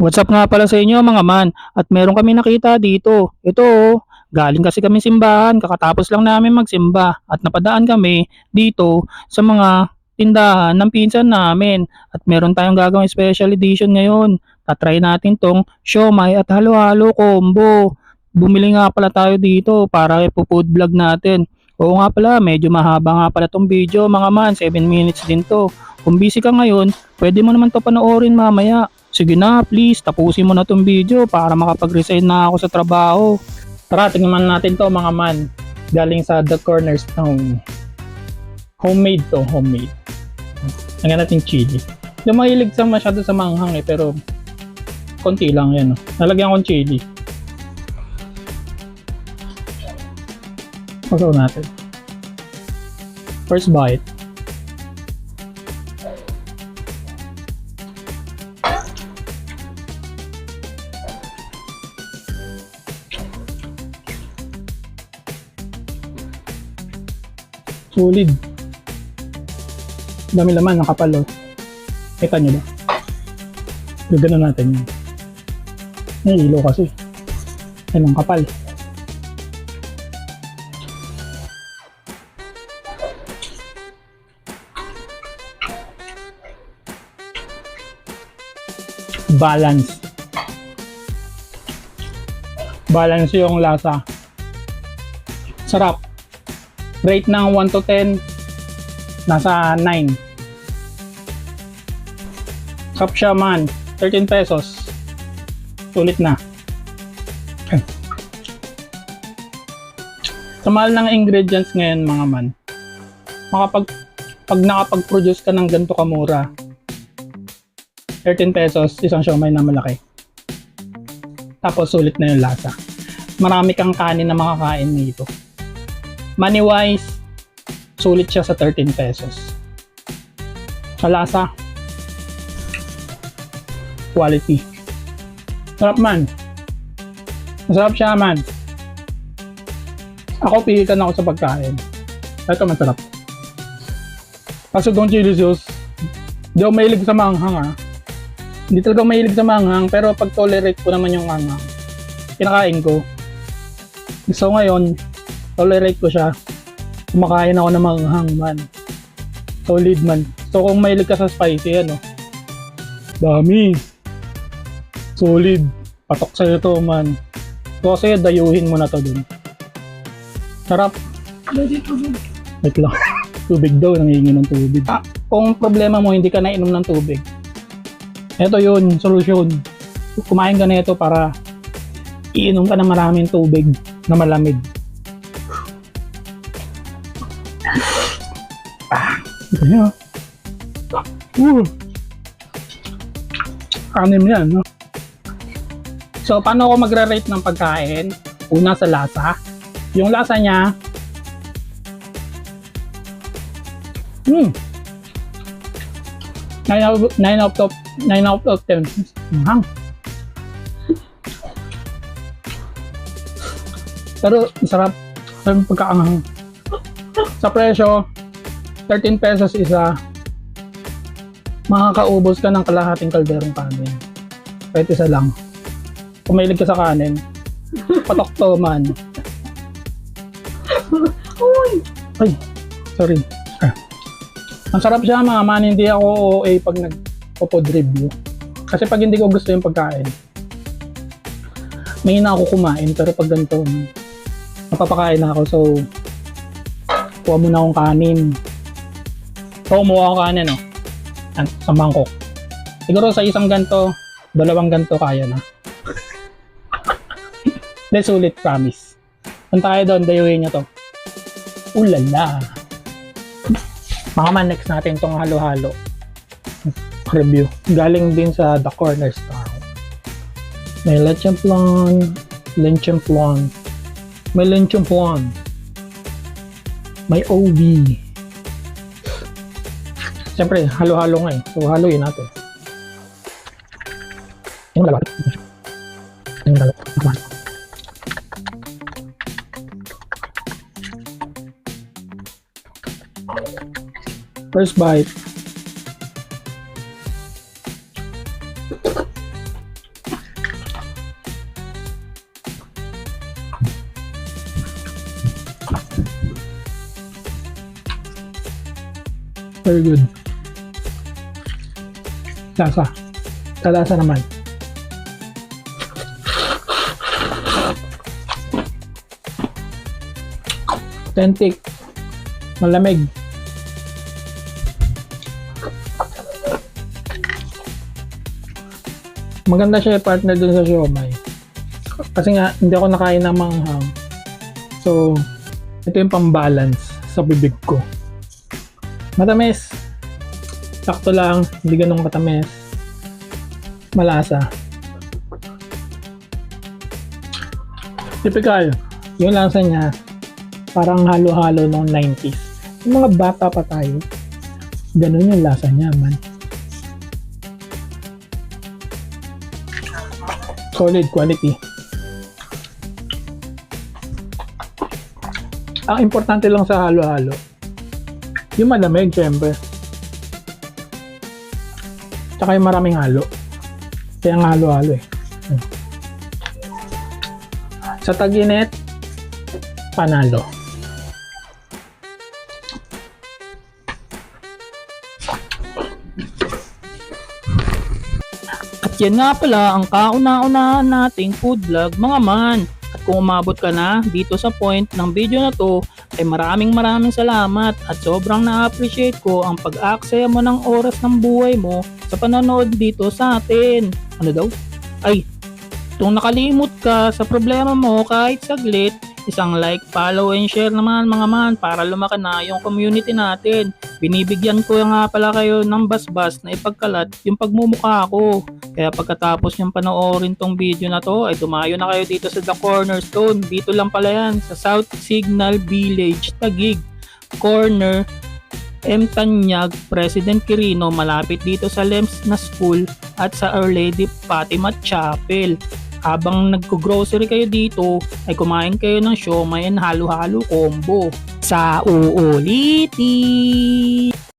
What's up nga pala sa inyo mga man? At meron kami nakita dito. Ito oh, galing kasi kami simbahan, kakatapos lang namin magsimba at napadaan kami dito sa mga tindahan ng pinsan namin. At meron tayong gagawing special edition ngayon. Tatry natin tong siomai at halo-halo combo. Bumili nga pala tayo dito para ipo-food vlog natin. Oo nga pala, medyo mahaba nga pala tong video mga man, 7 minutes din to. Kung busy ka ngayon, pwede mo naman to panoorin mamaya. Sige na, please, tapusin mo na tong video para makapag-resign na ako sa trabaho. Tara, tingnan natin to mga man. Galing sa The Cornerstone. Homemade to, homemade. Lagyan natin chili. Hindi mahilig sa masyado sa manghang pero konti lang yan. Nalagyan ko chili. Pasaw natin. First bite. Solid. Dami laman, nakapal oh. Kita nyo ba? Gagano natin yun. May ilo kasi. Yan ang kapal. Balance. Balance yung lasa. Sarap. Rate ng 1 to 10, nasa 9. Sarap siya man. 13 pesos. Sulit na. Sa mahal ng ingredients ngayon mga man, pag nakapag-produce ka ng ganito kamura, 13 pesos, isang siomai na malaki. Tapos sulit na yung lasa. Marami kang kanin na makakain nito. Money wise, sulit siya sa 13 pesos. Sa lasa, quality. Sarap man. Masarap siya man. Ako pilitan ako sa pagkain. Ito masarap. Kaso itong chili sauce, di ako mahilig sa manghang ah. Hindi talaga mahilig sa manghang, pero pag tolerate ko naman yung manghang, kinakain ko. So ngayon, tolerate ko siya. Kumakain ako ng manghang man. Solid man. So kung mahilig ka sa spicy, ano, dami. Solid. Patok sa'yo to man. So kasi dayuhin mo na to dun. Sarap. Wait lang. Tubig daw, nangihingi ng tubig. Kung problema mo, hindi ka nainom ng tubig, ito yun, solusyon. Kumain ka na ito para iinom ka ng maraming tubig na malamig. Ito niya. Anim yan, no? So, paano ako magre-rate ng pagkain? Una sa lasa. Yung lasa niya, 9 out of 10. Mahang. Pero masarap. Sarap pagkaanghang. Sa presyo, 13 pesos isa, makakaubos ka ng kalahating kalderong kanin. Kahit isa lang. Kung mahilig ka sa kanin, patok to man. Ay, sorry. Ang sarap siya mga man, hindi ako OA pag nag-pod review. Kasi pag hindi ko gusto yung pagkain, may na ako kumain, pero pag ganito, napapakain na ako. So, kuha muna akong kanin. So, kumuha akong kanin, no? Sa mangkok. Siguro sa isang ganto, 2 ganto kaya na. Hindi, sulit, promise. Punta tayo doon, dayuhin nyo to. Ulala! Mga man, next natin itong halo-halo review. Galing din sa The Cornerstone. May lechon flan, may lechon flan, may OB. Siyempre, halo-halo nga eh. So, haluin natin. Yung dalawa. Yung dalawa. First bite. Very good. Lasa. Kalasa naman. Authentic. Malamig. Maganda siya partner dun sa siomai. Kasi nga, hindi ako nakain ng manghang. So, ito yung pang-balance sa bibig ko. Matamis. Sakto lang. Hindi ganun katamis. Malasa. Typical. Yung lasa niya, parang halo-halo noong 90s. Yung mga bata pa tayo, ganun yung lasa niya, man. Solid quality. Ang importante lang sa halo-halo, yung malamig, syempre. Tsaka yung maraming halo. Kaya ang halo-halo eh. Sa tag-init, panalo. At yan nga pala ang kauna-unahan nating food vlog mga man. At kung umabot ka na dito sa point ng video na to, ay maraming salamat at sobrang na-appreciate ko ang pag-aksaya mo ng oras ng buhay mo sa panonood dito sa atin. Ano daw? Ay, kung nakalimot ka sa problema mo kahit saglit, isang like, follow, and share naman mga man para lumaki na yung community natin. Binibigyan ko nga pala kayo ng basbas na ipagkalat yung pagmumukha ko. Kaya pagkatapos yung panoorin tong video na to ay tumayo na kayo dito sa The Cornerstone. Dito lang pala yan sa South Signal Village, Taguig. Corner M. Tanyag, President Quirino, malapit dito sa Lems na School at sa Our Lady Fatima Chapel. Habang nagko-grocery kayo dito, ay kumain kayo ng siomai and halo-halo combo. Sa uulitin!